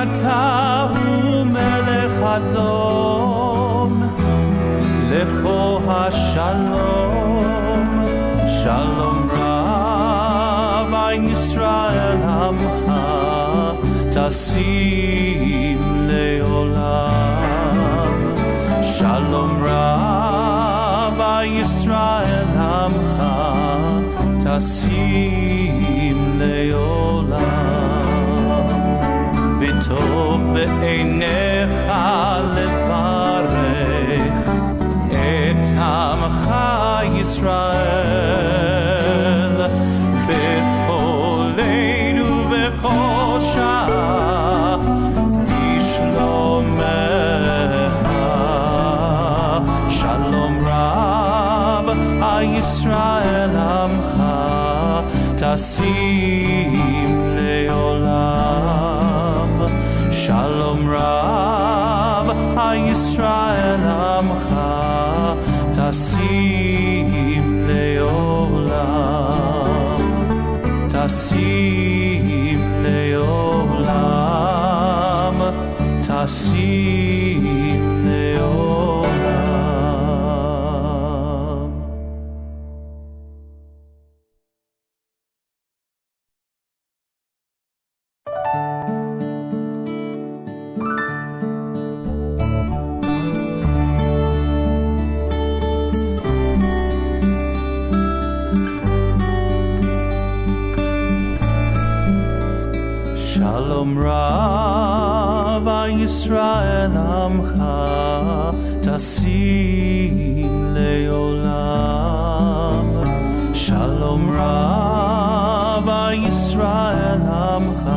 אתה הוא מלך אדום, לכו השלום, שלום רב על ישראל עמך, תשים לעולם. שלום רב על ישראל עמך, תשים לעולם. בטוב בעיניך לברך את עמך ישראל, בכל עת ובכל שעה בשלומך. שלום רב על ישראל עמך, תשים לעולם. שלום רב על ישראל עמך, תשים לעולם. תשים לעולם, תשים לעולם. שלום רב על ישראל עמך, תשים לעולם. שלום רב על ישראל עמך,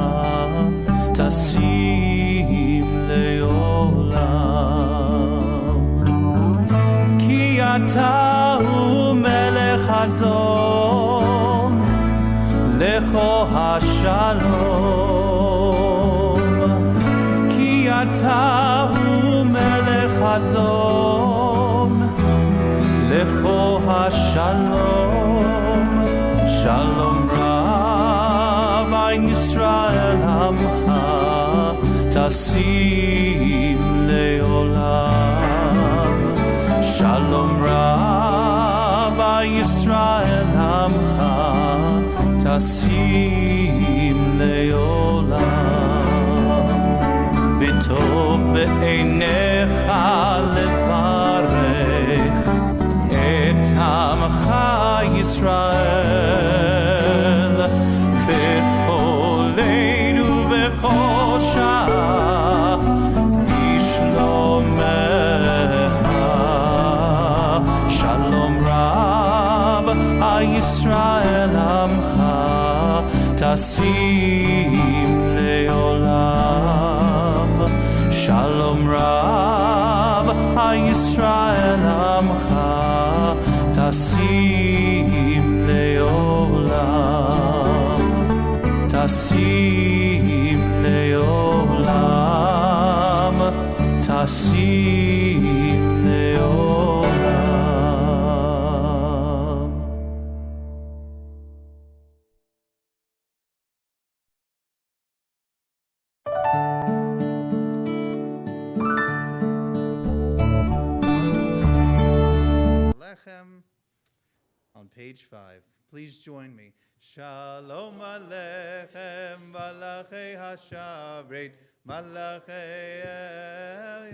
תשים לעולם. כי אתה הוא מלך אדום, לכו השלום. כי אתה הוא מלך אדום, לכו השלום. שלום רב על ישראל עמך, תשים לעולם. שלום רב על ישראל עמך, תשים לעולם. בטוב בעיניך לברך את עמך ישראל, בכל עת ובכל שעה בשלומך. שלום רב על ישראל עמך, תשים לעולם. שלום רב על ישראל עמך, תשים לעולם. תשים לעולם, תשים לעולם. On page 5. Please join me. Shalom Aleichem Malachei Hashavret Malachei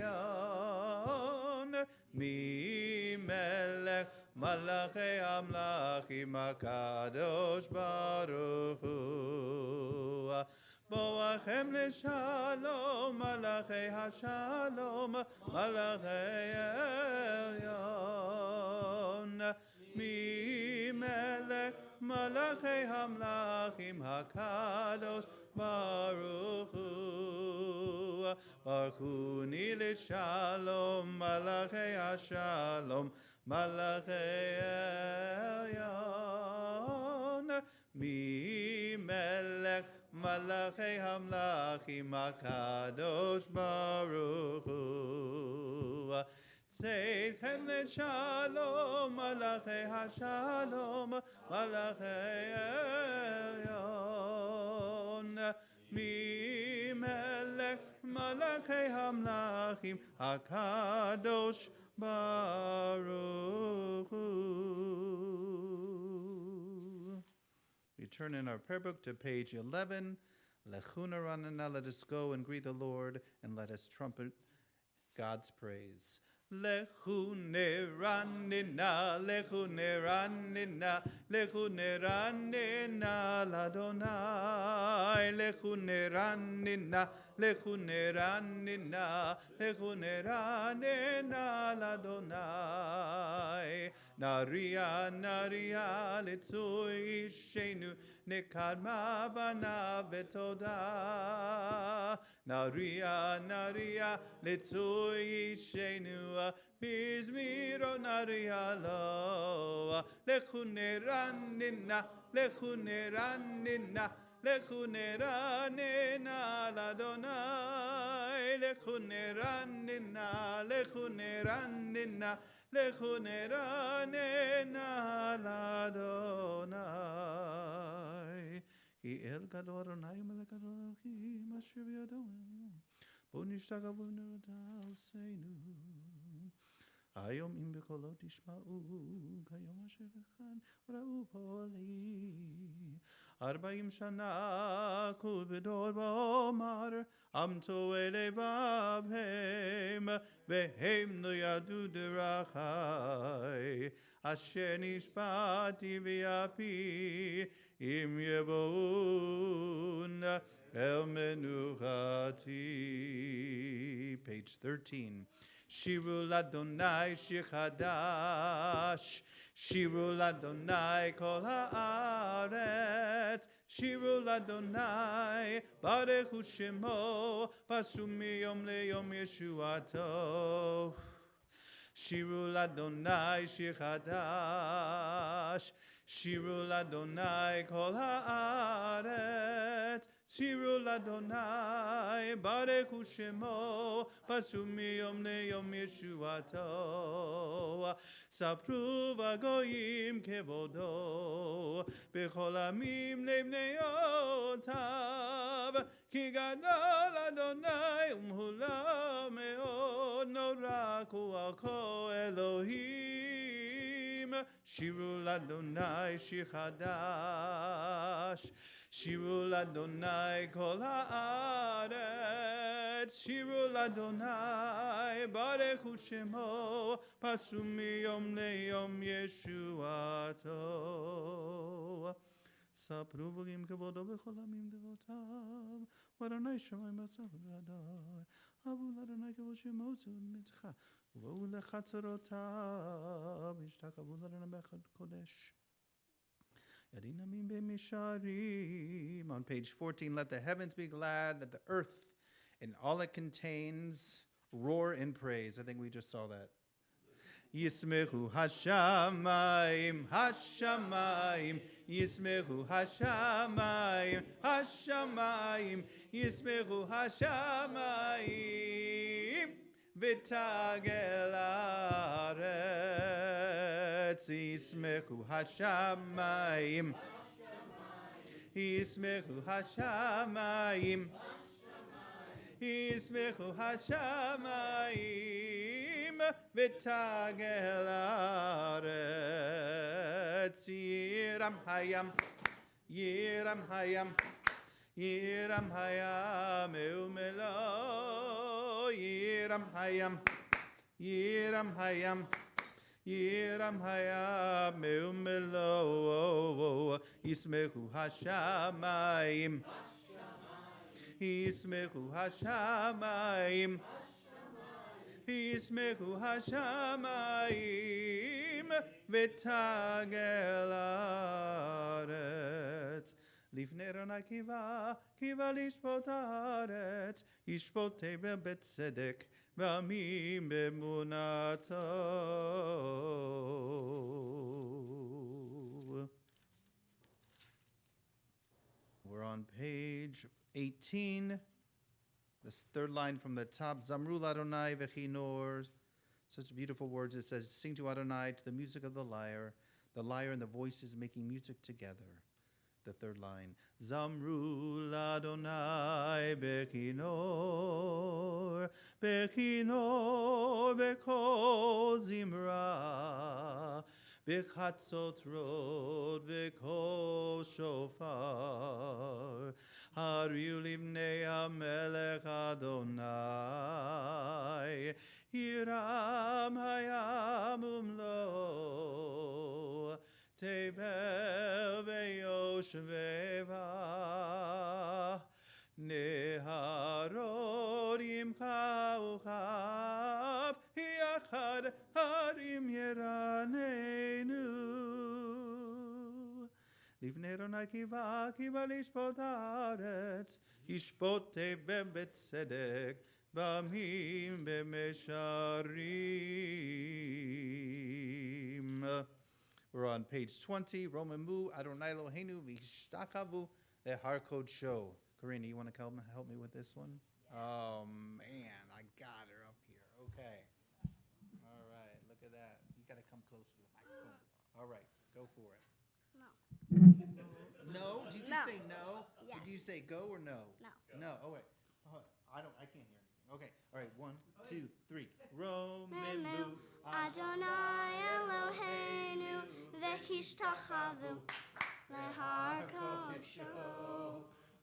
Elyon Mi Melech Malachei Amlachim HaKadosh Baruch Hu Boachem Leshalom Malachei Hashalom Malachei Elyon Mi Melech Malachei Hamlachim HaKadosh Baruch Hu Baruchuni L'Shalom Malachei HaShalom Malachei Elyon Mi Melech Malachei Hamlachim HaKadosh Baruch Hu Tzedchem L'Shalom Malachei HaShalom Malachei Elyon Mi melech malachei hamlachim hakadosh baruch hu. We turn in our prayer book to page 11. Lechuna ranana, let us go and greet the Lord, and let us trumpet God's praise. Lechune ranina, lechune ranina, lechune ranina, ladonai, lechune ranina, lechune ranina, lechune ranina, ladonai. Naria, naria, litzui shenu, nekadma bana vetoda. Naria, naria, litzui shenu, bizmiro naria lo. Lechune ranina, lechune ranina, lechune ranina, ladonai. Lechune ranina, lechune ranina, lechune ranina, ladonai. Ki el gadol Adonai melech Elohim asher biyado bo nishtagav v'noda'oseinu hayom im b'kolo tishma'u kayom asher echan ra'u poli 40 shana kol b'dor ba'omar amto elevavhem v'hem lo yadu derachai asher nishbati v'yapi Im yevon el menuchati. Page 13. Shiru ladonai shir chadash. Shiru ladonai kol haaretz. Shiru ladonai barech hu shemo. Pasu miyom leyom yeshuato. Shiru ladonai shir chadash. Shiru ladonai kol haaretz. Shiru ladonai barech hu shemo. Pasu miyom leyom yeshuato. Sapru v'goyim kevodo. B'chol amim lebnei otav. Ki gadol Adonai umhula me'od. Norak hu al kol Elohim. Shiru ladonai shir chadash. Shiru ladonai kol haaretz. Shiru ladonai barech hu shemo. Pasu miyom leyom yeshuato. Sapru v'gim kevodo b'chol amim devotav. V'Adonai shamayim b'atzah v'adar. Avu l'Adonai kevod shemo mitcha. V'hu lechatzorotav. Yishtakavu l'Adonai b'echad kodesh. Yadinamim b'misharim. On page 14, let the heavens be glad, let the earth and all it contains roar in praise. I think we just saw that. Yismechu hashamayim, hashamayim, Yismechu hashamayim, hashamayim, Yismechu hashamayim, v'tagel haaretz. Yismechu hashamayim, Yismechu hashamayim, Yismechu hashamayim, v'tagel haaretz. Yiram hayam, yiram hayam, yiram hayam eumelo. Yiram hayam, yiram hayam, yiram hayam eumelo. Yismechu hashamayim, Yismechu hashamayim, Yismechu hashamayim, v'tagel haaretz. Lifnei Adonai kiva, kiva lishpot haaretz, yishpotei B'nai Tzedek, v'amim b'emunato. We're on page 18, this third line from the top. Zamru Adonai v'chinor. Such beautiful words. It says, sing to Adonai to the music of the lyre and the voices making music together. the third line. Zamru ladonai bechinor, bechinor beko zimra, bechatzot rod beko shofar. Hariu livnei hamelech Adonai, Hiram hayam umlo, Tevel veyoshveva, Neharod yimcha uchav, Yachad harim yeranenu. Livnei Adonai kiva, kiva lishpot haaretz, yishpot b'nai tzedek, b'amim b'mesharim. We're on page 20, Roman Mu, Adonai Eloheinu, v'ishtakavu, the Harkod show. Karina, you want to help me with this one? Oh, man, I got her up here. Okay. All right, look at that. You got to come close to the microphone. All right, go for it. No? Did you say no? Yes. Did you say go or no? No. No. Oh wait. I can't hear anything. Okay. All right. 1, 2, 3. Romelu Adonai Eloheinu v'hishtachavnu lehar kodsho.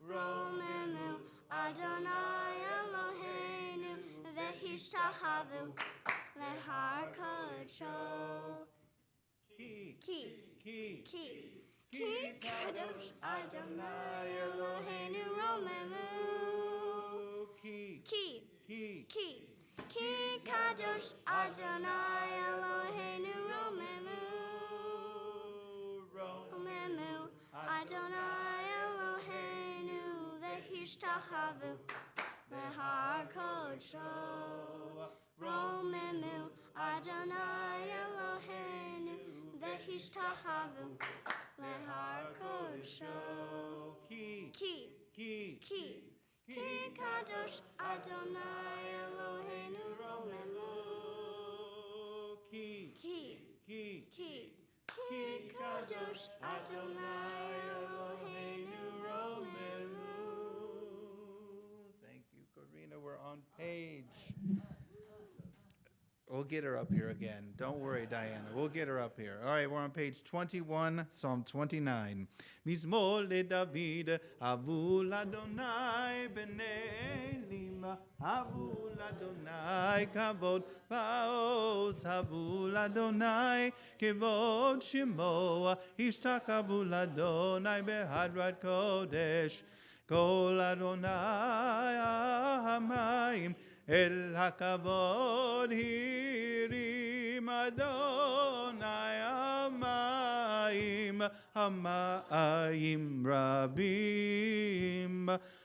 Romelu Adonai Eloheinu v'hishtachavnu lehar kodsho. Ki kadosh Adonai Eloheinu romemu. Ki kadosh Adonai Eloheinu romemu. Adonai Eloheinu v'hishtachavnu lehar kodsho. Romemu Adonai Eloheinu v'hishtachavnu lehar kodsho. Ki kadosh Adonai Eloheinu romemu. Ki kadosh Adonai Eloheinu romemu. Thank you, Karina. We're on page. We'll get her up here again. Don't worry, Diana. We'll get her up here. All right, we're on page 21, Psalm 29. Mizmor leDavid, avu l'Adonai b'nei lima, avu l'Adonai kavod va'oz, avu l'Adonai kevod shemo, ishtachavu l'Adonai behadrat kodesh, kol Adonai hamayim, El hakavod hirim Adonai hamayim, hamayim rabim,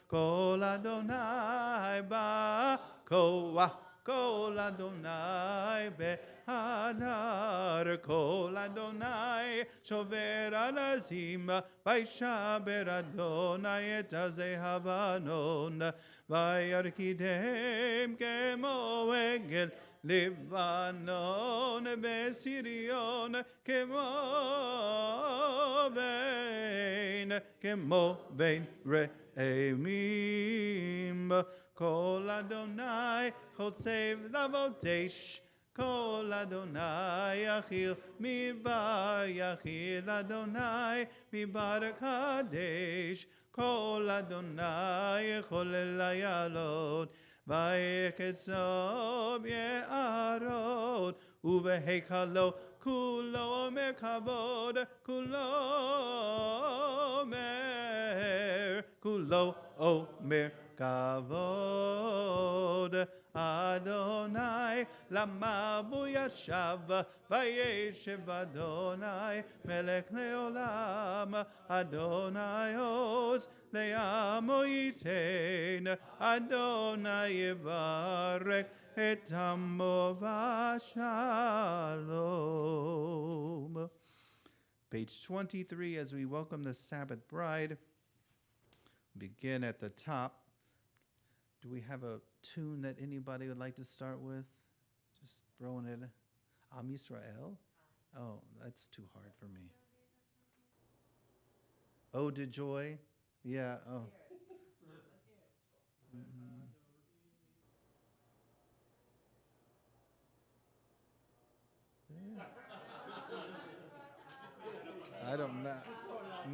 kol Adonai ba'koach, kol Adonai behadar, kol Adonai shover alazim, vayshaber Adonai et hazehavanon, Vayarkidem kemo egel Libanon besirion kemo bein re'emim, kol Adonai chotzev lavotesh, kol Adonai yachil midbar, yachil Adonai midbar kadesh, kol Adonai cholel hayalot, vayeketzob ye'arot, uveheikalo kulo omer kavod, kulo omer kavod. Adonai lamabu yashav, vayeshev Adonai melech leolam, Adonai oz le'amo yitein, Adonai yivarek et amo v'shalom. Page 23, as we welcome the Sabbath bride, begin at the top. Do we have a tune that anybody would like to start with? Just throwing it. Am Yisrael? Oh, that's too hard for me. Ode to Joy. Yeah. Oh. Mhm. I don't.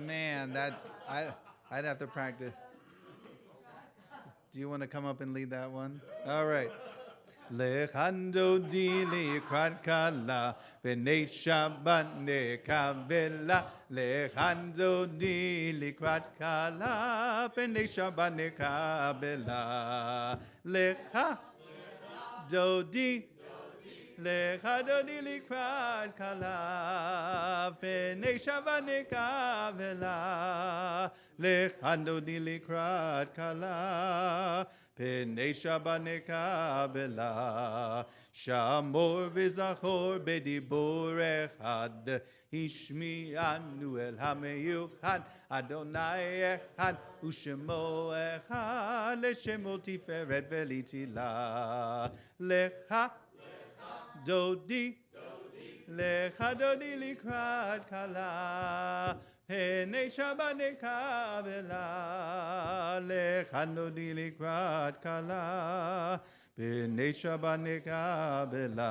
Man, I'd have to practice. Do you want to come up and lead that one? All right. Lechando di likrat kala, B'nai Shabbat nekabela. Lechando di likrat kala, B'nai Shabbat nekabela. Lecha dodi. Lechando di likrat kala, B'nai Shabbat nekabela. Lechando di likrat kala, B'nai Shabbat nekabela. Shamor v'zachor b'dibur echad, Ishmi'anu el hameyuchad, Adonai echad, U'shemo echad, L'shemo tiferet v'litila. Lecha dodi, Lecha dodi likrat kala, B'nai Shabbat nekabela. Lecha dodi likrat kala, B'nai Shabbat nekabela.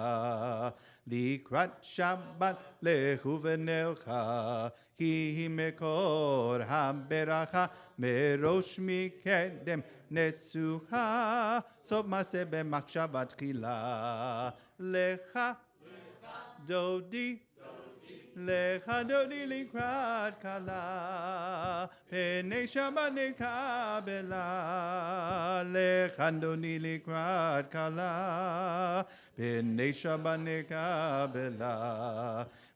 Likrat Shabbat lechu v'nelcha, Ki mekor haberacha, Merosh mikedem nesucha, Sof maseh b'machshavat tchila. Lecha dodi, Lecha dodi likrat kala, B'nai Shabbat nekabela. Lecha dodi likrat kala, B'nai Shabbat nekabela.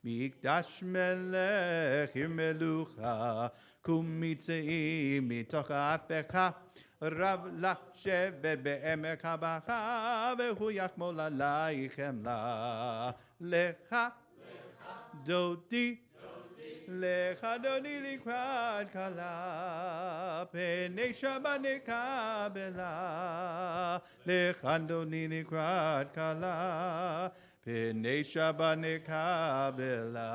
Mikdash melech melucha, Kumitzeim mitoch ha'afecha, Rav lach shevet be'emek habacha, V'hu yachmol alaychem la. Lecha dodi, Lecha dodi likrat kala, B'nai Shabbat nekabela. Lecha dodi likrat kala, B'nai Shabbat nekabela.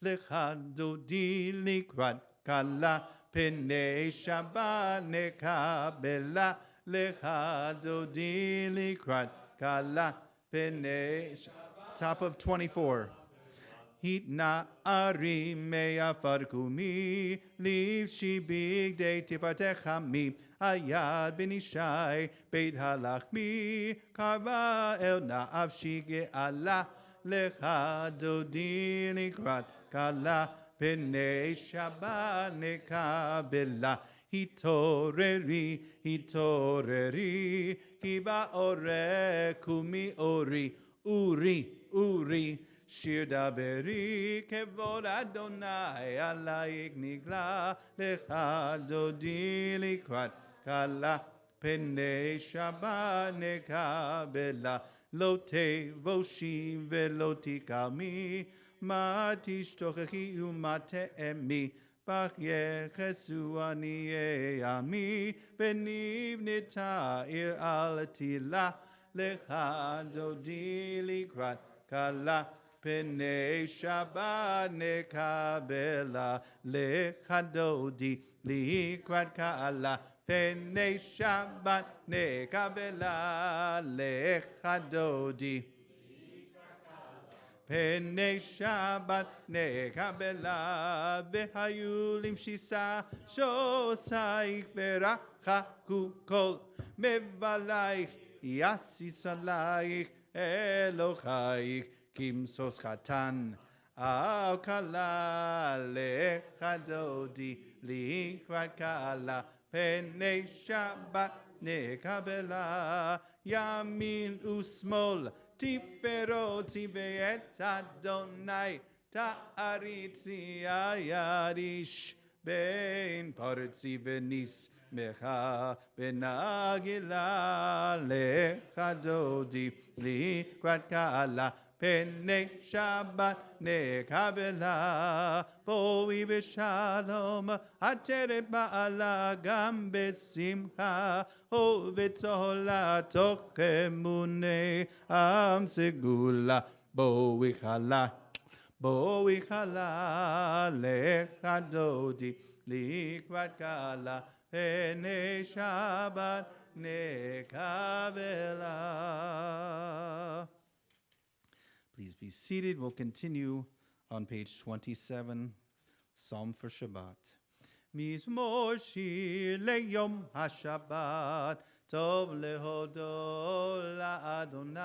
Lecha dodi likrat kala, B'nai Shabbat nekabela. Lecha dodi likrat kala, B'nai Shabbat. Top of 24. Hit na ari mea farkumi, Liv shi big day tifatechami, Ayad ben Ishai, Beit halachmi, Karva el na'av shige Allah, Lecha dodi likrat kala, B'nai Shabbat nekabela. Hitoreri, hitoreri, Kiba ore kumi ori, Uri, Shir daberi, Kevod Adonai, Alayik nigla, Lecha dodi likrat kala, B'nai Shabbat nekabela. Lo tevoshi velo tikami, Ma tishtochechi u'ma te'emi, Bach yechesu aniye ami, Benivnita ir al tila. Lecha dodi likrat kala, B'nai Shabbat nekabela. Lecha dodi likrat kala, B'nai Shabbat nekabela. Lecha dodi, B'nai Shabbat nekabela. V'hayu shisa shosaich v'rachaku kol mevalaich, Yasis alayich Elochaich, Kimsos chatan al kala. Lecha dodi likrat kala, B'nai Shabbat nekabela. Yamin u'smol tiferoti ve'et Adonai, Ta'aritzi ayadish, Bein paritzi v'nis mecha benagila. Lecha dodi likrat kala, B'nai Shabbat nekabela. Boi v'shalom, Ateret ba'ala gam besimcha, O v'tzola toch emune am segula. Boi chala, בואי חלה לך דודי לקראת קלה הנה שבת נקבלה. Please be seated. We'll continue on page 27, Psalm for Shabbat. מזמור שיר ליום השבת, טוב להודו לאדוני,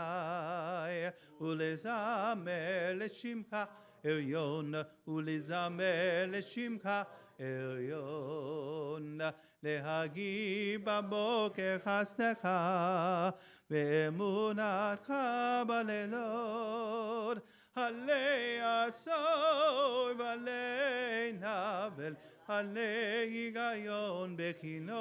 ולזמר לשמך עליון, ולזמר לשמך עליון, להגיד בבוקר חסדך, ואמונתך בלילות, עלי עשור ועלי נבל, עלי היגיון בכינור,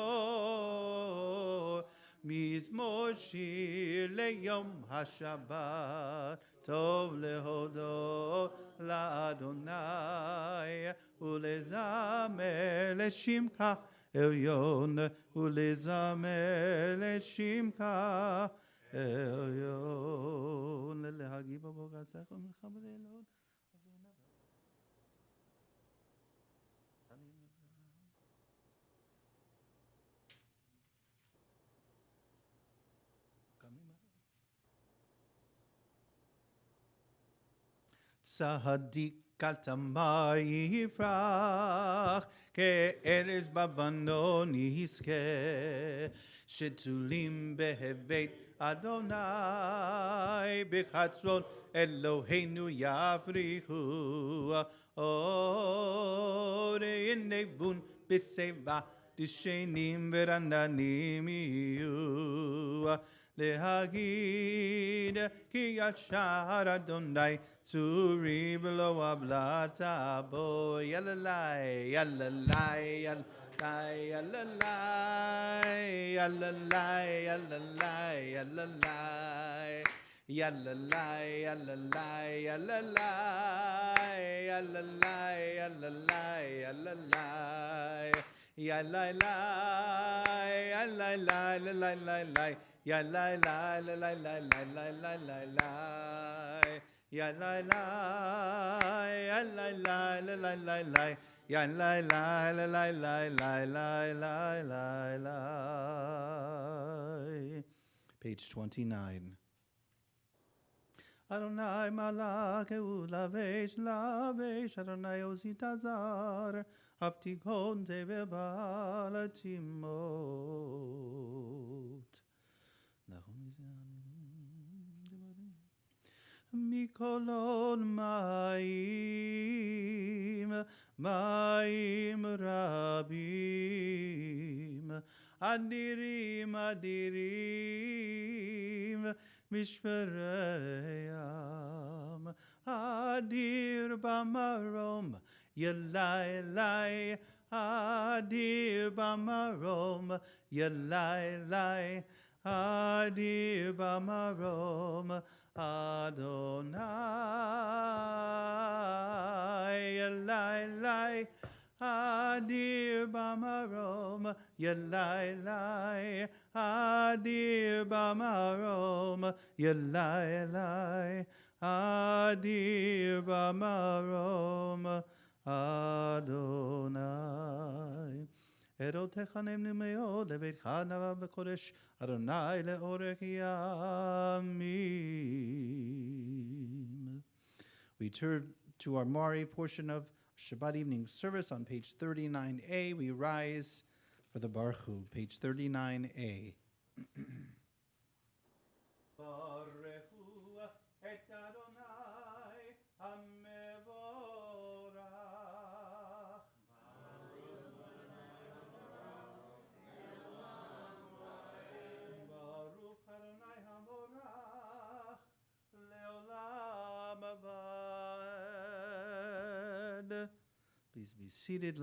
מזמור שיר ליום השבת, טוב להודות לאדוני, ולזמר לשמך עליון, ולזמר לשמך עליון, להגיד בבוקר חסדך ומנחה בלילות. צדיק אל תמר יפרח, כארז בבנון יזכה, שתולים בבית אדוני, בחצרות אלוהינו יפריחו, אורי נבון בשיבה, דשנים ורעננים יהיו, להגיד כי ישר אדוני צורי ולא הבלטה בו, יללי, יללי, יללי, יללי, יללי, יללי, יללי, יללי, יללי, יללי, Ya la la la la la la la la la la. Ya la la ya la la la la la la. Ya la la la la la la la la la. Page 29. Adonai malakeu lavesh lavesh Adonai ozitazar Haftikon teve balatimot. Mikolon ma'im, ma'im rabim, adirim, adirim, mishmereyam, adir bamarom, yelai, lai, adir bamarom, yelai, lai, adir bamarom, Adonai, yelai, lai, adir bamarom, yelai, lai, adir bamarom, yelai, lai, adir bamarom, Adonai. Erotecha nemnu meod lebeitcha nava b'kodesh Adonai leorech yamim. We turn to our Mari portion of Shabbat evening service on page 39a. We rise for the Baruch Hu, page 39a. Baruch Hu et Adonai hamevorach. Baruch Adonai hamevorach leolam avad. Please be seated.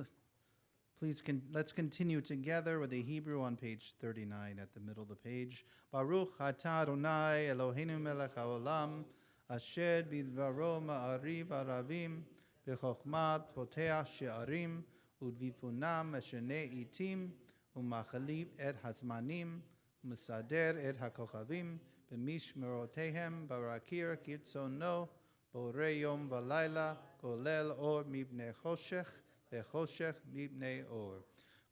Let's continue together with the Hebrew on page 39 at the middle of the page. Baruch atah Adonai Eloheinu melech haolam asher bidvaro ma'ariv aravim b'chokhmah poteach she'arim udvifunam eshenei itim umachalib et hazmanim umesader et hakochavim b'mishmerotehem barakir kirtzono בורא יום ולילה, כולל אור מפני חושך, וחושך מפני אור.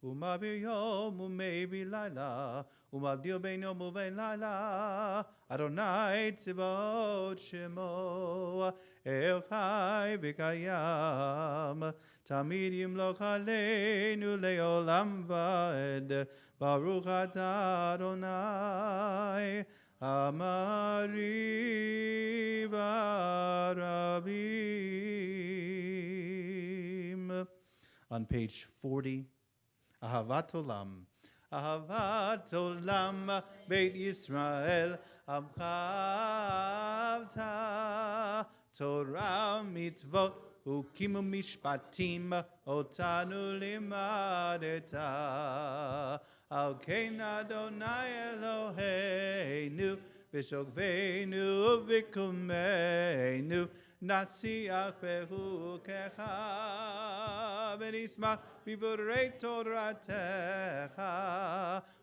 ומעביר יום ומביא לילה, ומבדיל בין יום ובין לילה, אדוני צבאות שמו, אל חי וקיים, תמיד ימלוך עלינו לעולם ועד, ברוך אתה אדוני, המרי ברבים. On page 40, אהבת עולם. אהבת עולם, בית ישראל, עמך אהבת, תורה ומצוות חוקים ומשפטים, אותנו לימדת. על כן אדוני אלוהינו, בשוכבנו ובקומנו, נצליח בחוקיך, ונשמח בדברי תורתך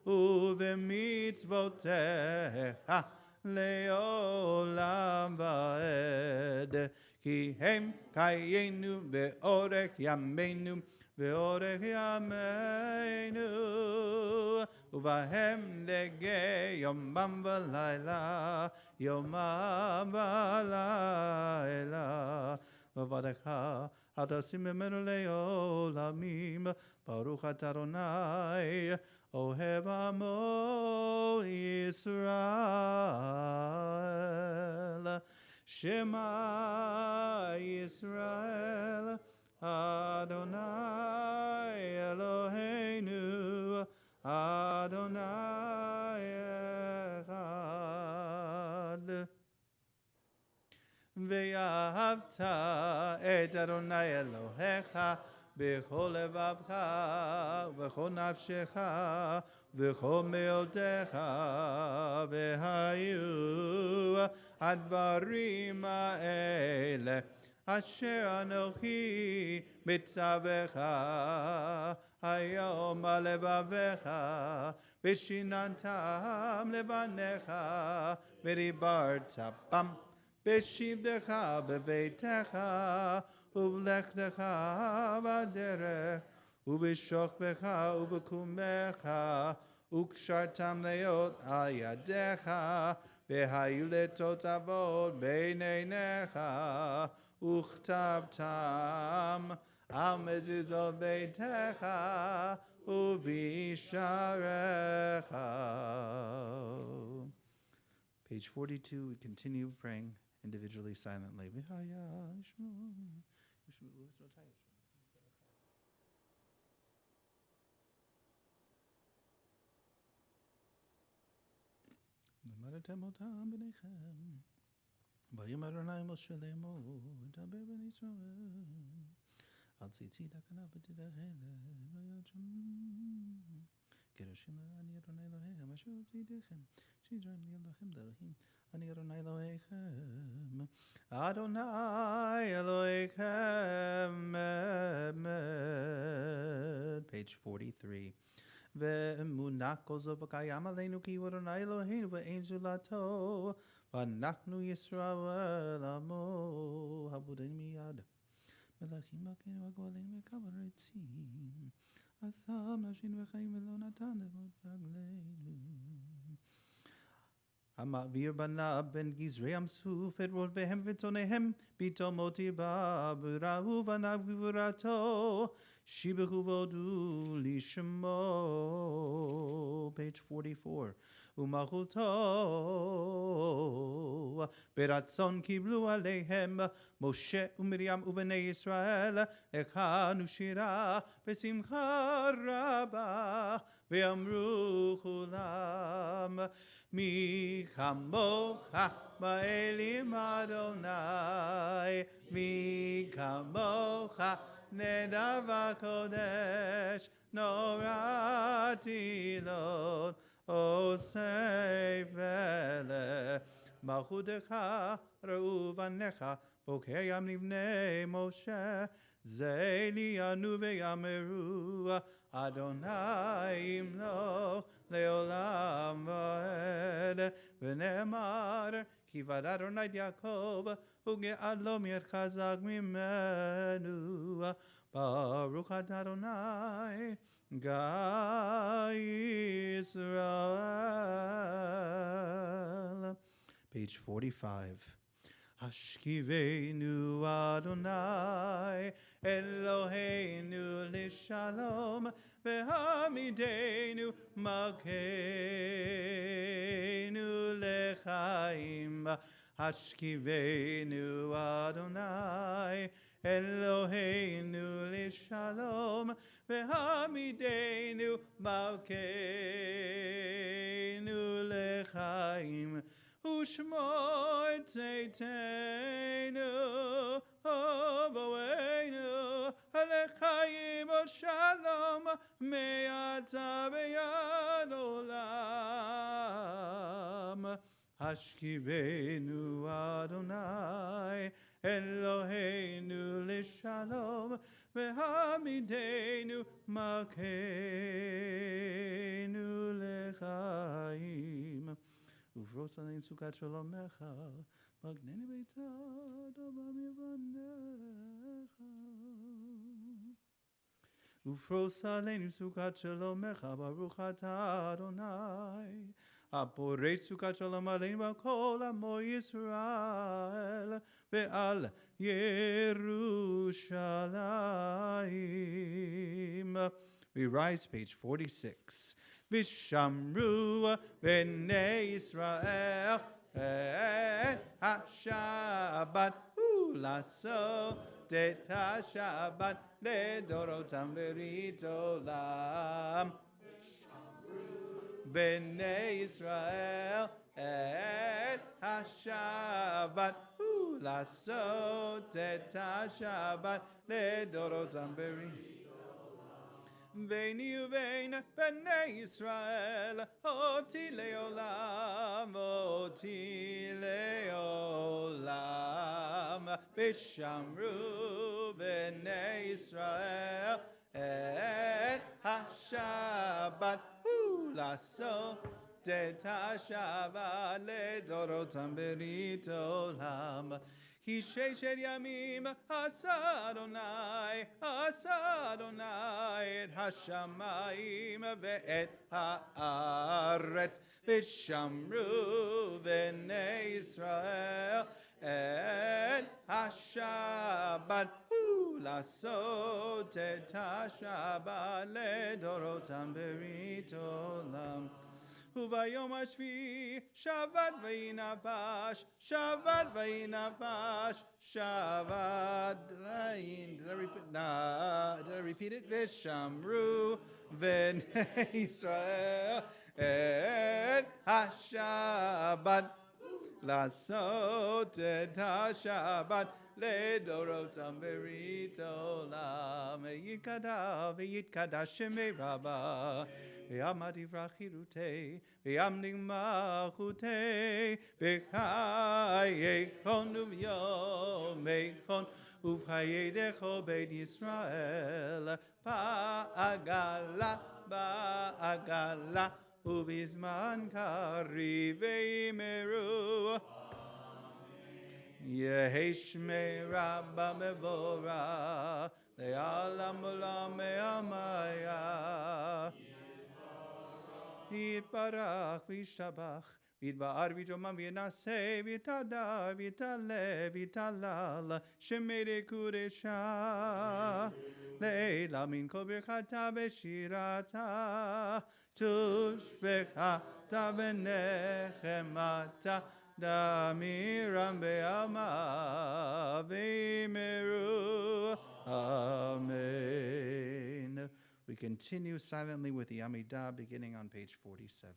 ובמצוותיך לעולם ועד. כי הם חיינו ואורך ימינו ואורך ימינו, ובהם נגע יומם ולילה, יומם ולילה. וברכך אתה שים ממנו לעולמים, ברוך אתה אדוני, אוהב עמו ישראל. שמע ישראל, אדוני אלוהינו, אדוני אחד. ואהבת את אדוני אלוהיך בכל לבבך ובכל נפשך ובכל מאודך, והיו הדברים האלה אשר אנוכי מצווך היום על לבביך, ושיננתם לבניך, ודיברת בם בשבתך בביתך, ובלכתך בדרך, ובשוכבך ובקומך, וקשרתם להיות על ידיך, והיו לתותבות בין עיניך, וכתבתם על מזוזות ביתך ובשעריך. Page 42, we continue praying individually, silently. למדתם אותם בניכם, ויאמר אדוני משה לאמור, דבר בני ישראל, אל ציצי דקנה ותדרכה לא ירשם, קדושים אני אדוני אלוהיכם, אשר הוצאתיכם, שידרם לי אלוהים דרכים, אני אדוני אלוהיכם, אדוני אלוהיכם. Page 43. ואמונה כל זאת וקיים עלינו כי הוא אדוני אלוהינו ואין זולתו, ואנחנו ישראל עמו, הבודנו מיד. מלכים מלכנו הגואלנו מקבל רצים, עשה נפשנו וחיים ולא נתן לבנות רגלינו. המעביר בניו בין גזרי ים סוף את רודפיהם וצונאיהם, פתאום מותי בעבורה ובניו גבורתו, שיבחו והודו לשמו. Page 44. ומלכותו ברצון קיבלו עליהם משה ומרים ובני ישראל, הכנו שירה בשמחה רבה, ואמרו כולם, מי כמוך באלים אדוני, מי כמוך נדב הקודש, נורא תהילות עושה פלא. מלכותך ראו בניך, בוקר לבני משה, זה ליאנו ויאמרו, אדוני ימלוך לעולם ועד, ונאמר, כי ברד אדוני את יעקב, וגאל לו מיד חזק ממנו. ברוך אתה אדוני, גיא ישראל. Page 45. Hashkivenu Adonai Eloheinu lishalom vehamidenu malkeinu lechaim. Hashkivenu Adonai Eloheinu lishalom vehamidenu malkeinu lechaim. Ushmoy tzeiteinu, oboeinu, alechaim o shalom, me'ata ve'ad olam. Hashkivenu Adonai, Eloheinu lishalom, ve'hamidenu malkeinu lechaim. ופרוס עלינו סוכת שלומך, מגנני ביתה דומם יבנך. ופרוס עלינו סוכת שלומך, ברוך אתה אדוני, הפורש סוכת שלום עלינו ועל כל עמו ישראל, ועל ירושלים. We rise, page 46. Vishamru B'nai Israel et HaShabbat Ulaso det HaShabbat Ledorotam Berit Olam. B'nai Israel et HaShabbat Ulaso det HaShabbat Ledorotam Berit Olam. Veini uvein B'nai Israel, oti leolam, oti leolam. Vishamru B'nai Israel et HaShabbat ulaso det HaShabbat ledorotam berit olam. Ki sheshet yamim asa Adonai et hashamayim ve'et haaretz v'shamru b'nei Yisrael et hashabat ulasot et hashabat ledorotam berit olam. Uvayom hashvi Shabbat v'yinapash, Shabbat v'yinapash, Shabbat v'yin. Did I repeat it? V'shamru b'nei Yisrael et hashabat lasot et hashabat ledorotam berit olam. V'yitkada shemei rabbah. Ve'amad ivrachirute, ve'amning malchute, ve'chayechon uv'yomechon, uv'chayedecho beit Yisrael, ba'agala, uv'izman kari ve'imeru. Yehi shmei rabba mevora, le'alam olam me'amaya. Yitbarach v'yishtabach, v'yitba'ar v'yitomam v'yinaseh, v'yitadar v'yitaleh v'yitalal, shemei kudesha, le'ela min kol birchata v'shirata, tushbechata v'nechemata, damiram be'alma v'yimeru. Amen. We continue silently with the Amidah, beginning on page 47.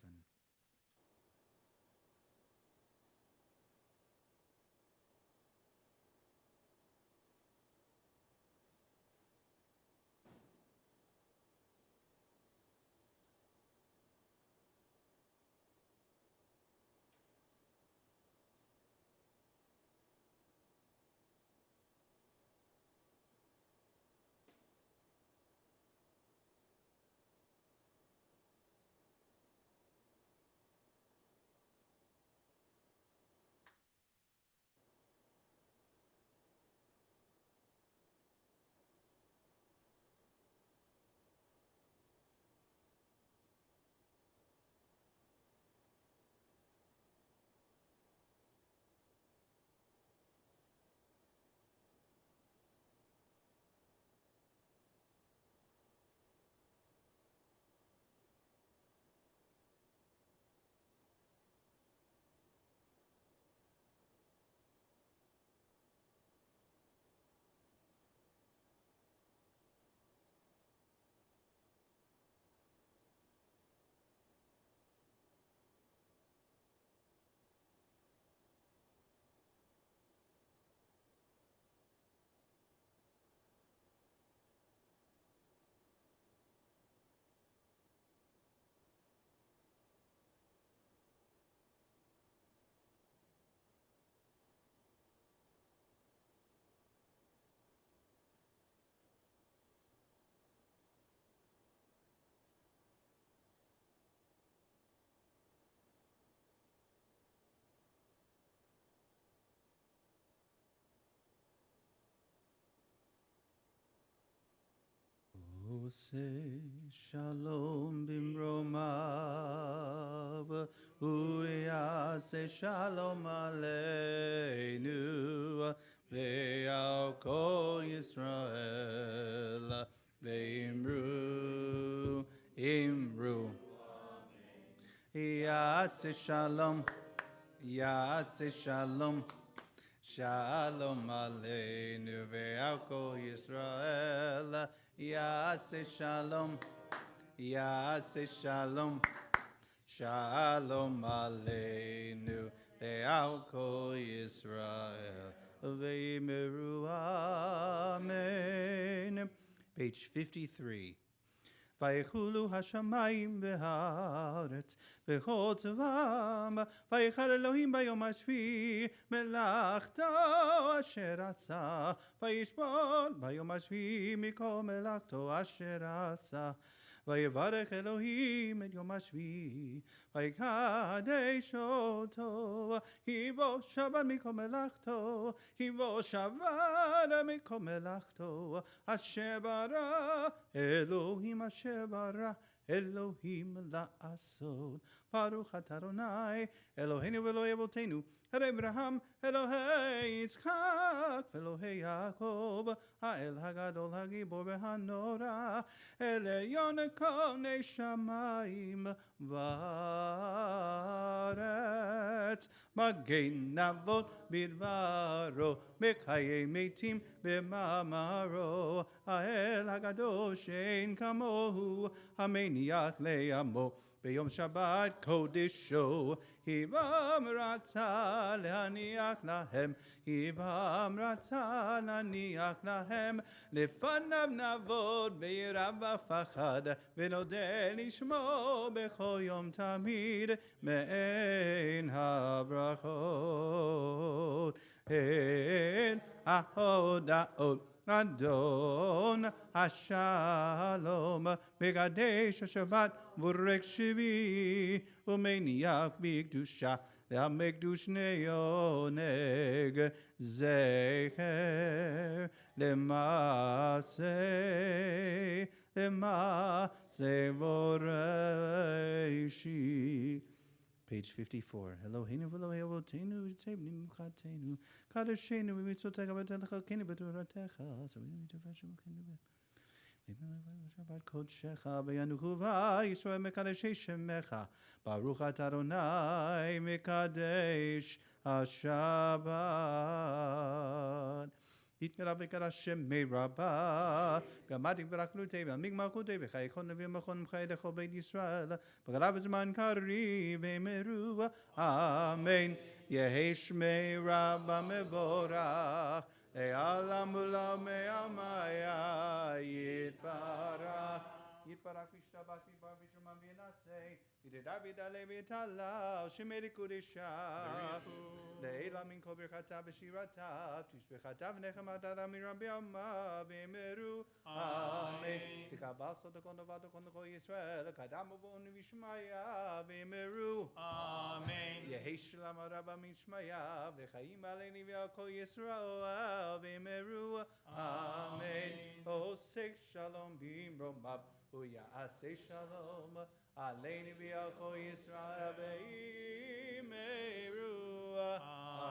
Shalom bimromav, uyase shalom aleinu, ve'al kol Yisrael, ve'imru, imru. Yase shalom, yase shalom, shalom aleinu, ve'al kol Yisrael. Yase shalom, yase shalom, shalom aleinu, ve'al kol Yisrael, ve'yimeru amen. Page 53. ויחולו השמיים והארץ וכל צבאם, ויחל אלוהים ביום השביעי מלאכתו אשר עשה, וישבות ביום השביעי מכל מלאכתו אשר עשה. ויברך אלוהים את יום השביעי, ויקדש אותו, היבוא שבת מכל מלאכתו, היבוא שבת מכל מלאכתו, אשר ברא אלוהים אשר ברא אלוהים לעשות. ברוך אתה אדוני אלוהינו ואלוהי אבותינו, אלוהי אברהם, אלוהי יצחק ואלוהי יעקב, האל הגדול הגיבור והנורא, עליון כוני שמיים וארץ, מגן אבות בדברו, מקיים מתים במאמרו, האל הגדול שאין כמוהו, המניח לעמו ביום שבת קודשו, היבם רצה להניח להם, היבם רצה להניח להם, לפניו נעבוד ביראה ופחד, ונודה לשמו בכל יום תמיד, מעין הברכות, הן ההודעות. אדון השלום, מקדש השבת בורק שביעי, ומניח בקדושה להמקדוש שני עונג, זכר למעשה בוראשי. Page 54. Eloheinu v'Elohei avotenu v'tzei b'nimchatenu kadeshenu v'mitzvotecha v'telechakenu v'toratecha asavinu v'tefashemukenu Shabbat kodshecha v'yanuchu v'Yisrael mekadesh shemecha Baruch atah Adonai mekadesh HaShabbat יתמרה וקדש שמי רבה, גמדי ורקנותי והמגמלכותי וחיי כל נביא ומכון וחיי לכל בית ישראל, בגלה בזמן קריב ואמרו אמן. יהי שמי רבה מבורך, לעולם ולעולמי עלמיה יתברך. יתברך וישתבח ויתברך וישומם וינשא, ידע וידעלה ויתעלה, שמי קודשה. לעילה מן כל ברכתה ושירתה, תשבחתה ונחמתה מרבי עמה, ואמרו אמן. תקבל סוד כל דבר כל כל ישראל, קדם ובאון ושמיה, ואמרו אמן. יהי שלום רבה משמיה, וחיים עלינו ועל כל ישראל, ואמרו אמן. עושה שלום במרומיו, ויעשה שלום עלינו ועל כל ישראל, ואמרו amen.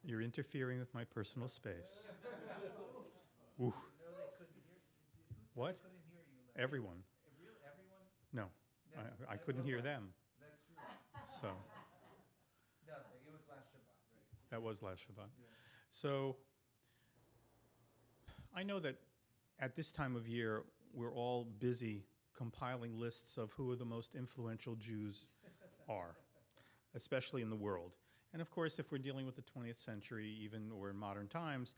You're interfering with my personal space. Ooh. What? Everyone. Everyone? No, I couldn't hear them. That's true. So Nothing. It was last Shabbat, right? that was last Shabbat. Yeah. So I know that at this time of year, we're all busy compiling lists of who the most influential Jews are, especially in the world. And of course, if we're dealing with the 20th century, even or in modern times,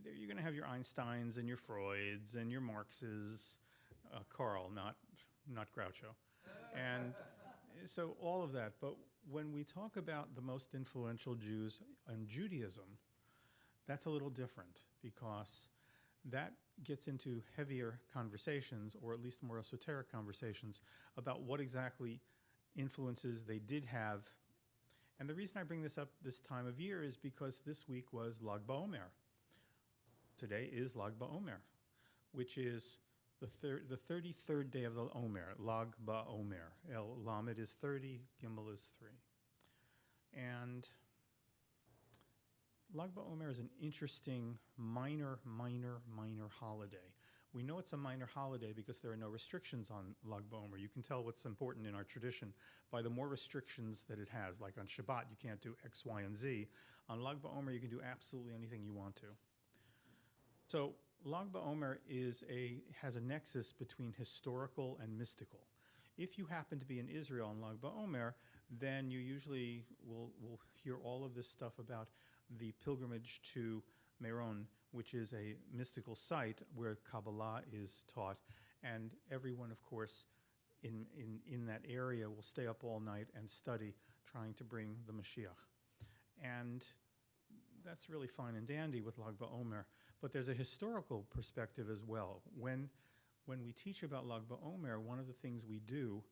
you're going to have your Einsteins and your Freuds and your Marxes, Karl, not Groucho. And so all of that. But when we talk about the most influential Jews in Judaism, that's a little different because that gets into heavier conversations, or at least more esoteric conversations, about what exactly influences they did have. And the reason I bring this up this time of year is because this week was Lag BaOmer. Today is Lag BaOmer, which is the 33rd day of the Omer, Lag BaOmer. El Lamed is 30, Gimel is 3. And Lag BaOmer is an interesting minor holiday. We know it's a minor holiday because there are no restrictions on Lag BaOmer. You can tell what's important in our tradition by the more restrictions that it has. Like on Shabbat, you can't do X, Y, and Z. On Lag BaOmer, you can do absolutely anything you want to. So Lag BaOmer has a nexus between historical and mystical. If you happen to be in Israel on Lag BaOmer, then you usually will hear all of this stuff about the pilgrimage to Meron, which is a mystical site where Kabbalah is taught, and everyone, of course, in that area will stay up all night and study, trying to bring the Mashiach. And that's really fine and dandy with Lag BaOmer, but there's a historical perspective as well. When we teach about Lag BaOmer, one of the things we do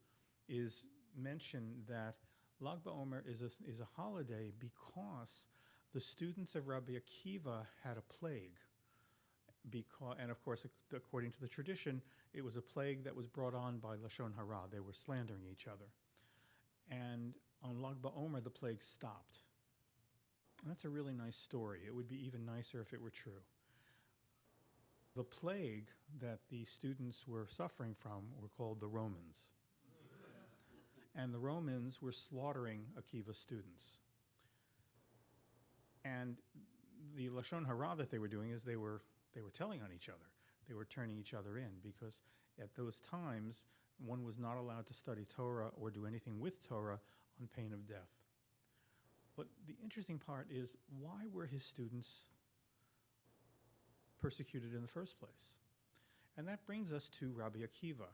is mention that Lag BaOmer is a holiday because the students of Rabbi Akiva had a plague. And of course, according to the tradition, it was a plague that was brought on by Lashon Hara. They were slandering each other. And on Lag BaOmer, the plague stopped. And that's a really nice story. It would be even nicer if it were true. The plague that the students were suffering from were called the Romans. And the Romans were slaughtering Akiva students. And the Lashon Hara that they were doing is they were telling on each other. They were turning each other in because at those times, one was not allowed to study Torah or do anything with Torah on pain of death. But the interesting part is, why were his students persecuted in the first place? And that brings us to Rabbi Akiva,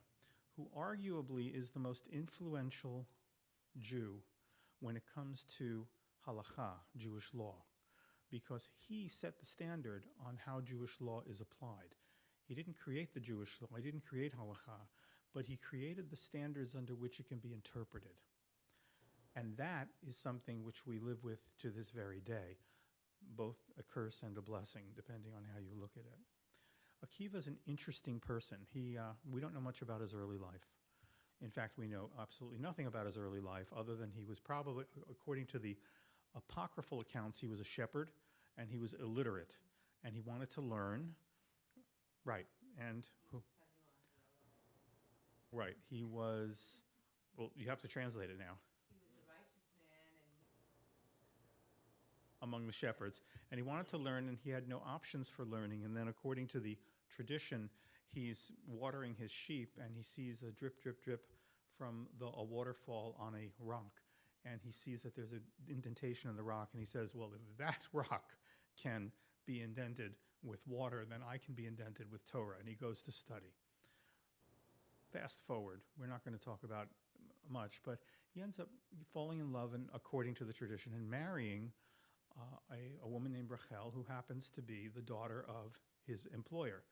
who arguably is the most influential Jew when it comes to halakha, Jewish law, because he set the standard on how Jewish law is applied. He didn't create the Jewish law, he didn't create halakha, but he created the standards under which it can be interpreted. And that is something which we live with to this very day, both a curse and a blessing, depending on how you look at it. Akiva is an interesting person. We don't know much about his early life. In fact, we know absolutely nothing about his early life other than he was probably, according to the apocryphal accounts, he was a shepherd and he was illiterate and he wanted to learn. Right, and who? Right, he was, well, you have to translate it now. He was a righteous man Among the shepherds, and he wanted to learn, and he had no options for learning. And then, according to the tradition, he's watering his sheep, and he sees a drip, drip, drip from a waterfall on a rock, and he sees that there's an indentation in the rock, and he says, "Well, if that rock can be indented with water, then I can be indented with Torah." And he goes to study. Fast forward, we're not going to talk about much, but he ends up falling in love, and according to the tradition, and marrying a woman named Rachel, who happens to be the daughter of his employer.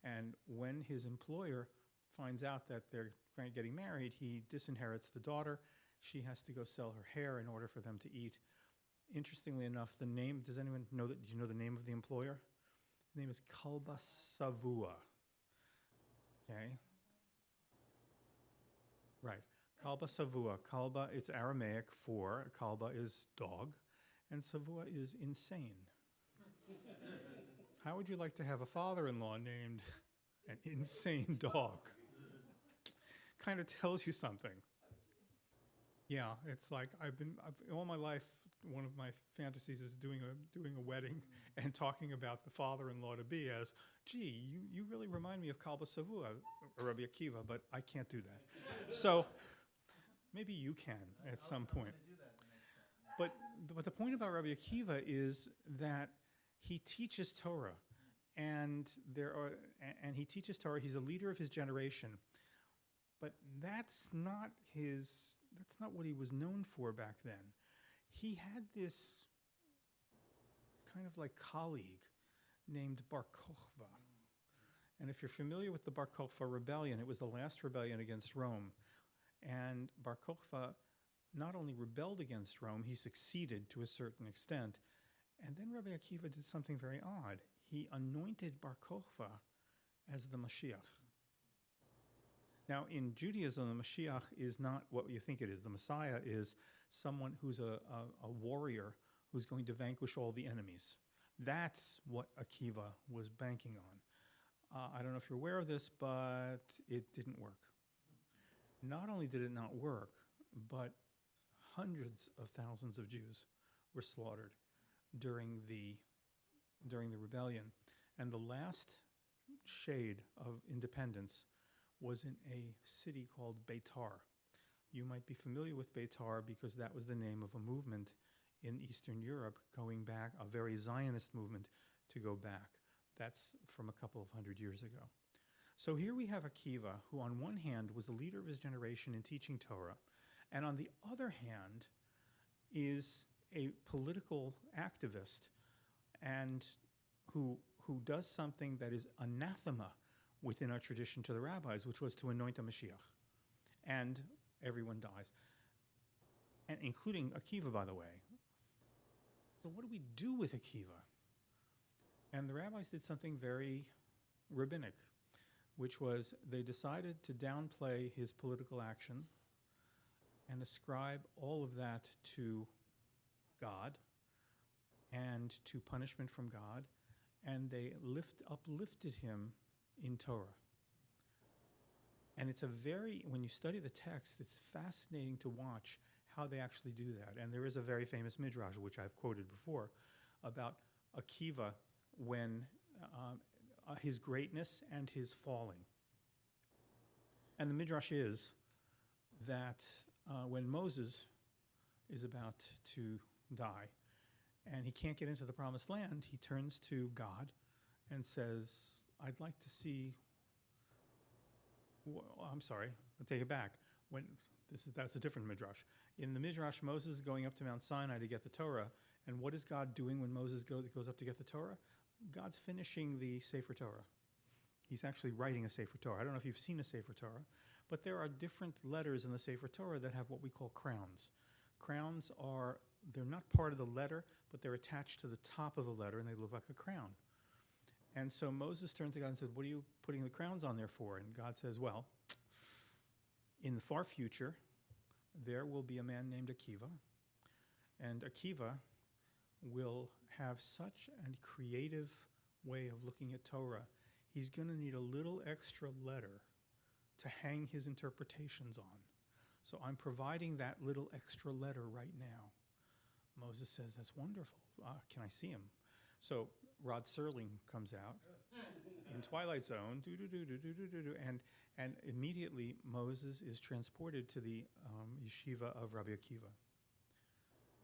And when his employer finds out that they're getting married, he disinherits the daughter. She has to go sell her hair in order for them to eat. Interestingly enough, the name, does anyone know that? Do you know the name of the employer? His name is Kalba Savua. Okay. Right. Kalba Savua. Kalba, it's Aramaic for, Kalba is dog, and Savua is insane. How would you like to have a father-in-law named an insane dog? Kind of tells you something. Yeah, it's like all my life, one of my fantasies is doing a wedding and talking about the father-in-law to be as, gee, you really remind me of Kalba Savua, or Rabbi Akiva, but I can't do that. So maybe you can at some point. But the point about Rabbi Akiva is that he teaches Torah, and he teaches Torah. He's a leader of his generation, but that's not what he was known for back then. He had this kind of like colleague named Bar Kokhba. And if you're familiar with the Bar Kokhba rebellion, it was the last rebellion against Rome. And Bar Kokhba not only rebelled against Rome, he succeeded to a certain extent. And then Rabbi Akiva did something very odd. He anointed Bar Kokhba as the Mashiach. Now, in Judaism, the Mashiach is not what you think it is. The Messiah is someone who's a warrior who's going to vanquish all the enemies. That's what Akiva was banking on. I don't know if you're aware of this, but it didn't work. Not only did it not work, but hundreds of thousands of Jews were slaughtered during the rebellion. And the last shade of independence was in a city called Beitar. You might be familiar with Beitar because that was the name of a movement in Eastern Europe going back, a very Zionist movement to go back. That's from a couple of hundred years ago. So here we have Akiva, who on one hand was a leader of his generation in teaching Torah, and on the other hand is a political activist and who does something that is anathema within our tradition to the rabbis, which was to anoint a Mashiach. And everyone dies, and including Akiva, by the way. So what do we do with Akiva? And the rabbis did something very rabbinic, which was they decided to downplay his political action and ascribe all of that to God and to punishment from God, and they uplifted him in Torah. And it's when you study the text, it's fascinating to watch how they actually do that. And there is a very famous midrash, which I've quoted before, about Akiva when his greatness and his falling. And the midrash is that when Moses is about to die and he can't get into the promised land, he turns to God and says, I'd like to see, I'm sorry, I'll take it back. That's a different midrash. In the midrash, Moses is going up to Mount Sinai to get the Torah, and what is God doing when Moses goes up to get the Torah? God's finishing the Sefer Torah. He's actually writing a Sefer Torah. I don't know if you've seen a Sefer Torah, but there are different letters in the Sefer Torah that have what we call crowns. Crowns they're not part of the letter, but they're attached to the top of the letter, and they look like a crown. And so Moses turns to God and says, what are you putting the crowns on there for? And God says, well, in the far future, there will be a man named Akiva, and Akiva will have such a creative way of looking at Torah. He's going to need a little extra letter to hang his interpretations on. So I'm providing that little extra letter right now. Moses says, that's wonderful. Can I see him? So Rod Serling comes out in Twilight Zone, and immediately Moses is transported to the yeshiva of Rabbi Akiva.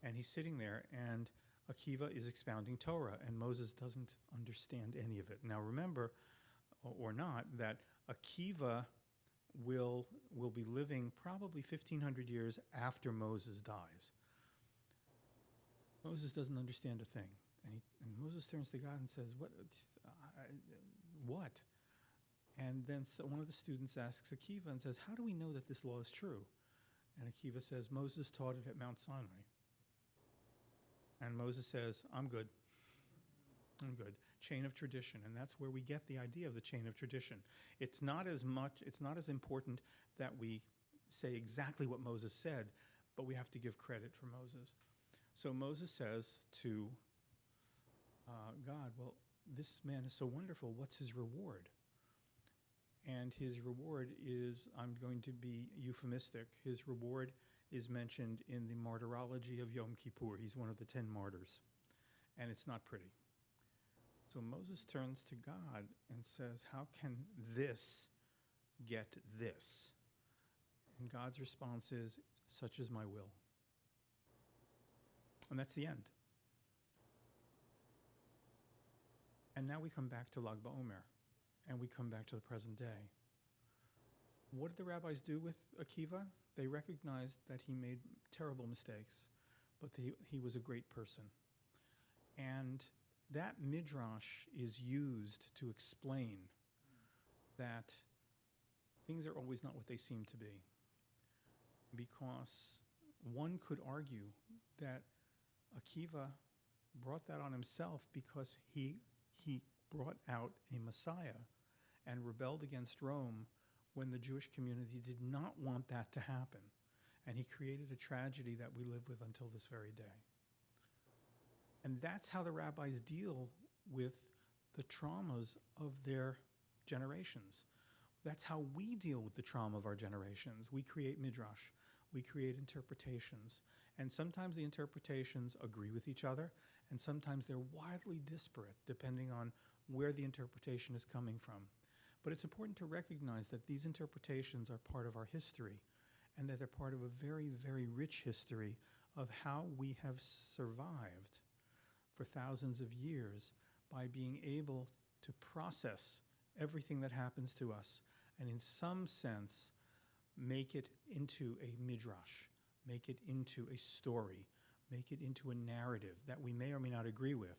And he's sitting there, and Akiva is expounding Torah, and Moses doesn't understand any of it. Now remember, or not, that Akiva will be living probably 1,500 years after Moses dies. Moses doesn't understand a thing. And Moses turns to God and says, what? And then one of the students asks Akiva and says, how do we know that this law is true? And Akiva says, Moses taught it at Mount Sinai. And Moses says, I'm good. Chain of tradition. And that's where we get the idea of the chain of tradition. It's not as important that we say exactly what Moses said, but we have to give credit for Moses. So Moses says to God, well, this man is so wonderful, what's his reward? And his reward is, I'm going to be euphemistic, his reward is mentioned in the martyrology of Yom Kippur. He's one of the 10 martyrs, and it's not pretty. So Moses turns to God and says, how can this get this? And God's response is, such is my will. And that's the end. And now we come back to Lag BaOmer, and we come back to the present day. What did the rabbis do with Akiva? They recognized that he made terrible mistakes, but he was a great person. And that midrash is used to explain that things are always not what they seem to be. Because one could argue that Akiva brought that on himself because he brought out a Messiah and rebelled against Rome when the Jewish community did not want that to happen. And he created a tragedy that we live with until this very day. And that's how the rabbis deal with the traumas of their generations. That's how we deal with the trauma of our generations. We create midrash, we create interpretations, and sometimes the interpretations agree with each other, and sometimes they're widely disparate depending on where the interpretation is coming from. But it's important to recognize that these interpretations are part of our history, and that they're part of a very, very rich history of how we have survived for thousands of years by being able to process everything that happens to us and in some sense make it into a midrash, make it into a story, make it into a narrative that we may or may not agree with,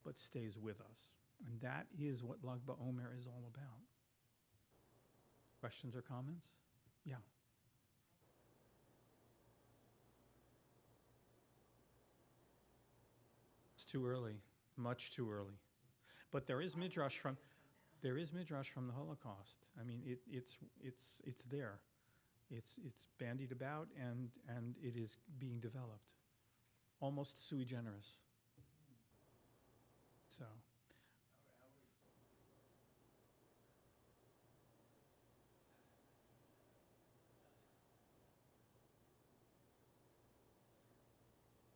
but stays with us. And that is what Lag BaOmer is all about. Questions or comments? Yeah. It's too early, much too early. But there is midrash from the Holocaust. I mean, it's there. It's bandied about and it is being developed, almost sui generis. So.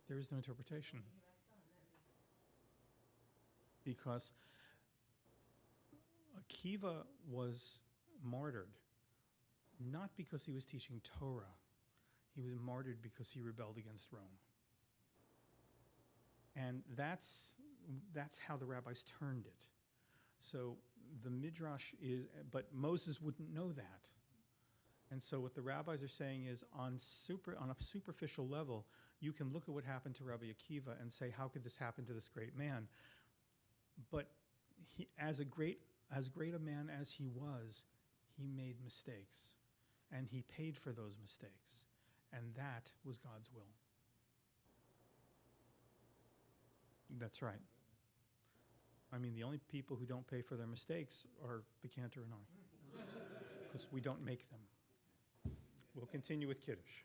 There is no interpretation. Because Akiva was martyred, not because he was teaching Torah. He was martyred because he rebelled against Rome. And that's how the rabbis turned it. So the midrash is, but Moses wouldn't know that. And so what the rabbis are saying is on a superficial level, you can look at what happened to Rabbi Akiva and say, how could this happen to this great man? But he, as great a man as he was, he made mistakes. And he paid for those mistakes. And that was God's will. That's right. I mean, the only people who don't pay for their mistakes are the Cantor and I, because we don't make them. We'll continue with Kiddush.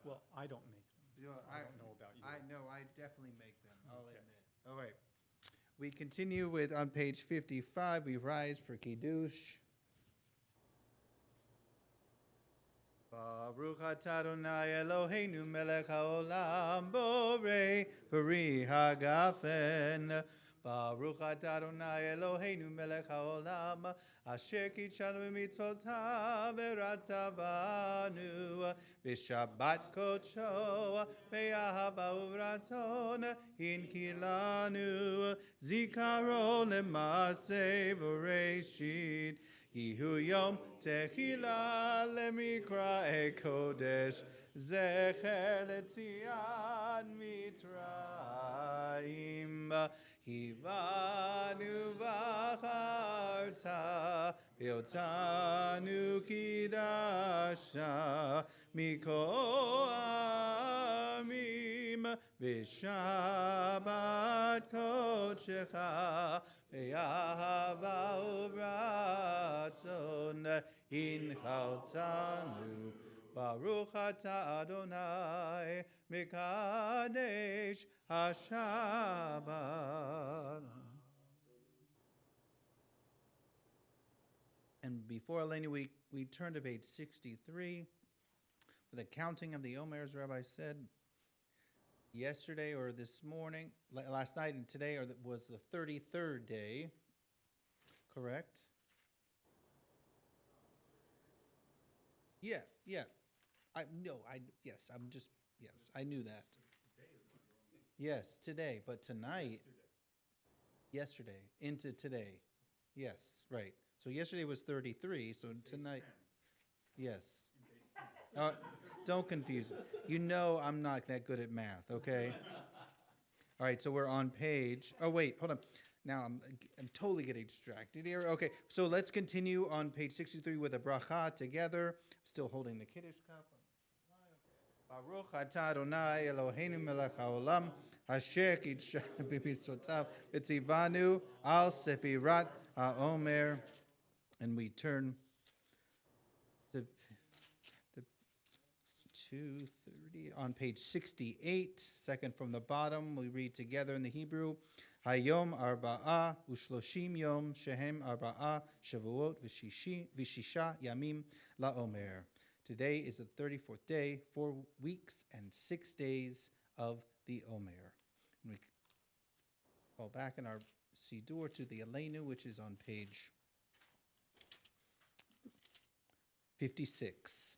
Well, I don't make them. I don't know about you. I know, I definitely make them, I'll admit. All right. We continue with, on page 55, we rise for Kiddush. Baruch atah Adonai Eloheinu melech haolam borei peri hagafen. Baruch atah Adonai Eloheinu melech haolam asher kitshanu b'mitzvotav v'rata banu b'shabbat kodsho be'ahava u'ratzon hinkilanu zikaron le'maseh v'reishit Yehu yom techila lemikra kodesh zecher letzion mitzrayim hivanu v'acharta v'yotzanu kidasha mikol amim v'shabbat kodshecha Be'ahava u'ratzon hinchaltanu Baruch atah Adonai Mekadesh HaShabbat. And before Eleni, we turn to page 63 for the counting of the Omer, as Rabbi said. Yesterday or this morning, last night and today was the 33rd day, correct? Yeah. I knew that. Yes, today, but tonight, yesterday, into today. Yes, right. So yesterday was 33, so tonight, yes. Don't confuse me. You know I'm not that good at math, okay? All right, so we're on page, oh wait, hold on. Now I'm totally getting distracted here. Okay, so let's continue on page 63 with a bracha together. Still holding the Kiddush cup. Baruch atah Adonai Eloheinu melech haolam, asher kitshanu b'mitzvotav v'tzivanu al sefirat haomer. And we turn to the 230 on page 68, second from the bottom. We read together in the Hebrew. Hayom arba'a ushloshim yom shehem arba'a shavuot v'shisha yamim la'omer. Today is the 34th day, 4 weeks and 6 days of the Omer. And we fall back in our Siddur to the Aleinu, which is on page 56.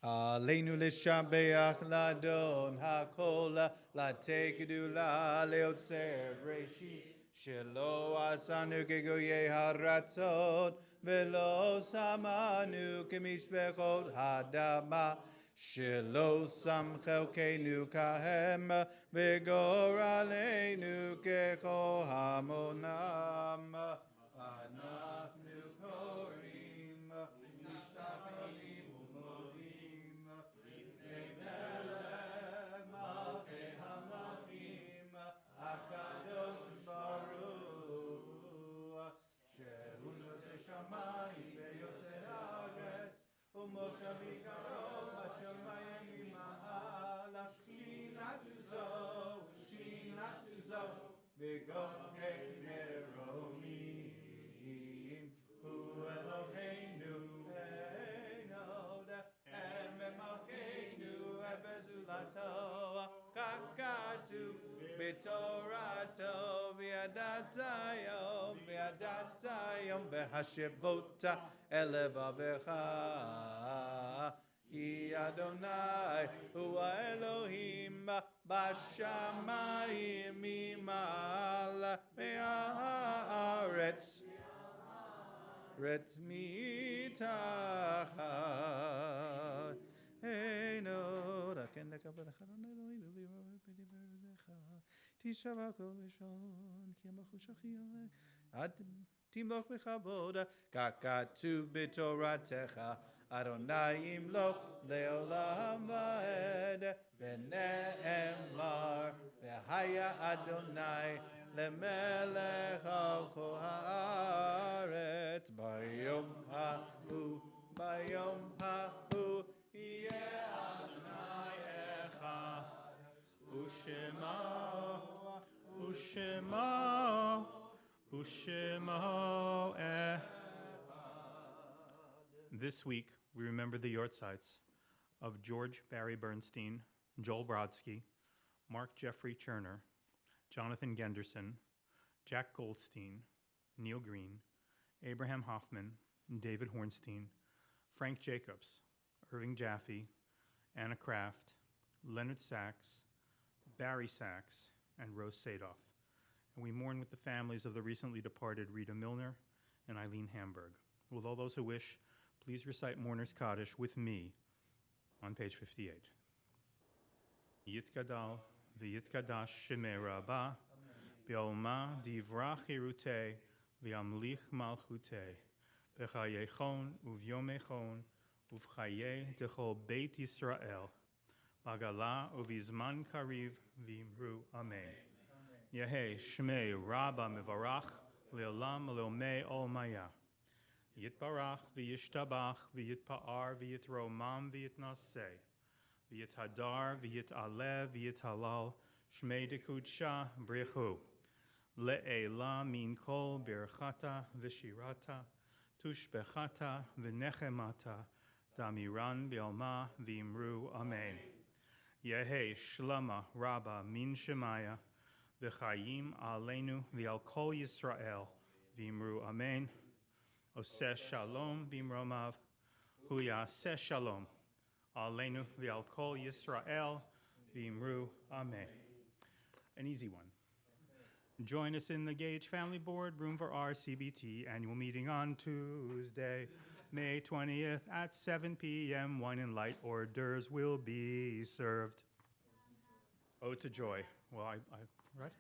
Aleinu l'shabeach ladon hakol lategedula leotzer reshi shelo asanu kegoye haratzot velo samanu kemishbechot hadama shelo samchelkenu kahem vegor aleinu kekohamonam anachnu korim mishtapim umodim lifnei melech malchei hamalchim hakadosh baruch shehu notei shamayim veyoseh haaretz umoshav ikaron bashamayim mimahal shchinatu zo v'gokei meromim hu Eloheinu einod and memalkeinu ebezulato kakatu b'torato v'adatayom v'hashevota elevavecha Ki Adonai hu Elohim bashamayim mimal ve'aretz ret mitachat einod aken lekavod Elohim v'lirovecha tishavako v'shon ki amachushachiyah ad timloch v'chavod kakatu b'toratecha Adonai imloch leolam va'ed v'ne'emar v'haya Adonai lemelech al kol haaretz bayom hahu yeh Adonai echad Ushemo This week, we remember the yortzites of George Barry Bernstein, Joel Brodsky, Mark Jeffrey Cherner, Jonathan Genderson, Jack Goldstein, Neil Green, Abraham Hoffman, David Hornstein, Frank Jacobs, Irving Jaffe, Anna Kraft, Leonard Sachs, Barry Sachs, and Rose Sadoff. And we mourn with the families of the recently departed Rita Milner and Eileen Hamburg. Will all those who wish please recite Mourner's Kaddish with me on page 58. Yitgadal v'yitkadash shemei Rabbah b'olma divrach hirutei v'yamlich malchutei b'chayechon uvyomechon uv'chayei dechol beit Yisrael b'gala uv'izman kariv v'imru amen. Yehei shmei Rabbah mevarach le'olam le'omei olmaya. Yitbarach v'yishtabach v'yitpa'ar v'yitromam v'yitnaseh v'yithadar v'yit'aleh v'yithalal shmei dekudsha brichu le'ela min kol birchata v'shirata tushbechata v'nechemata damiran b'alma v'imru amen. Yehei shlama rabba min shemaya v'chayim aleinu v'al kol Yisrael v'imru amen. Oseh shalom bimromav, hu yaseh shalom, aleinu v'al kol Yisrael v'imru amen. An easy one. Join us in the Gage Family Board Room for our CBT annual meeting on Tuesday, May 20th at 7 p.m. Wine and light hors d'oeuvres will be served. Ode to joy. Well, right?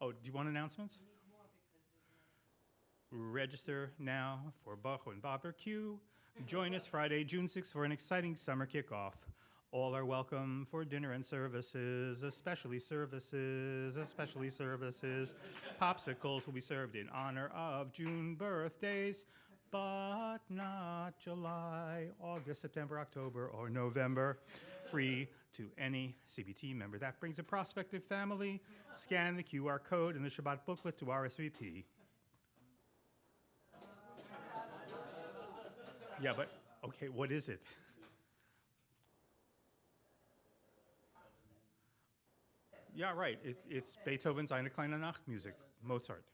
Oh, do you want announcements? Register now for Bacho and Barbecue. Join us Friday, June 6th for an exciting summer kickoff. All are welcome for dinner and services, especially services, especially services. Popsicles will be served in honor of June birthdays, but not July, August, September, October, or November. Free to any CBT member. That brings a prospective family. Scan the QR code in the Shabbat booklet to RSVP. Yeah, but, okay, what is it? Yeah, right. It's Beethoven's Eine kleine Nachtmusik, Mozart.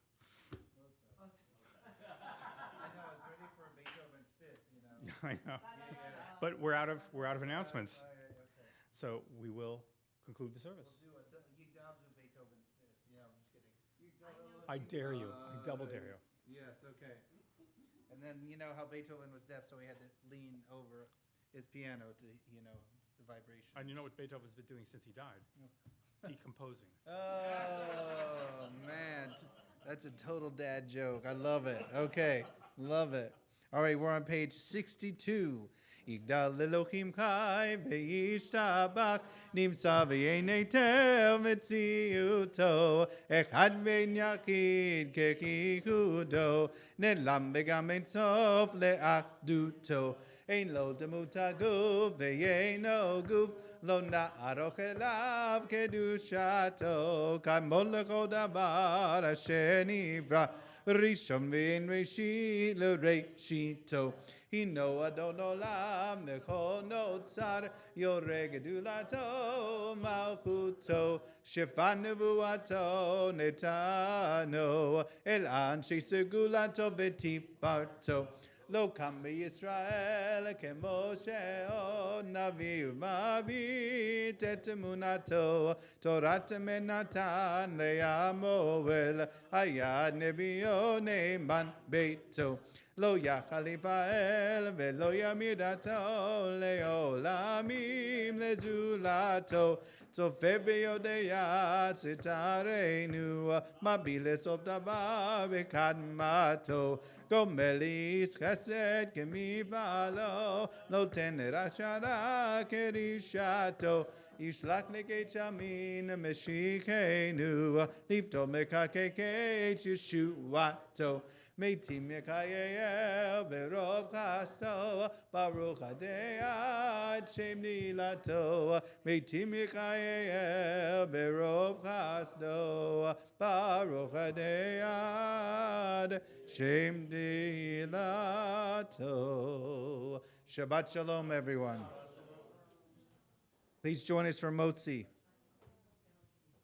I know, I was ready for a Beethoven's fifth, you know. I know. Yeah. But we're out of announcements, All right, okay. so we will conclude the service. I'll do Beethoven's fifth. Yeah, I'm just kidding. I dare you. I double dare you. Yes, okay. And then, you know how Beethoven was deaf, so he had to lean over his piano to, you know, the vibration. And you know what Beethoven's been doing since he died? Decomposing. Oh, man. That's a total dad joke. I love it. Okay. Love it. All right, we're on page 62. Yigdal Elohim Chai v'yishtabach nimtza v'yenei tel metziuto echad ve'en yakid kekichudo nelam v'gam ein sof le'achduto ein lo demut haguf ve'yeino guf lo na'aroch elav kedushato kamol lechol davar asher nivra rishon ve'en reshit le'reshito Hino adon olam nechol notzar yoreh gedulato malchuto shefan nevuato netano el anshe segulato v'tiparto lo kam Yisrael kemoshe o navi u'mavit et emunato torat menatan le'amoel hayad nebio neman beito Lo yachal Yifa'el ve'lo yamir dato le'olamim lezulato tzofeh v'yodea sitarenu mabil esov davar v'kadmato gomelis chesed kemivalo noten rashara kerishato Yishlach nekei shamin meshikenu lifto mekakei Yeshuato Meitim Yekayel Berov Chasto Baruch Adei Shem Nilato Meitim Yekayel Berov Chasto Baruch Adei Shem Nilato. Shabbat Shalom, everyone. Please join us for Motzi.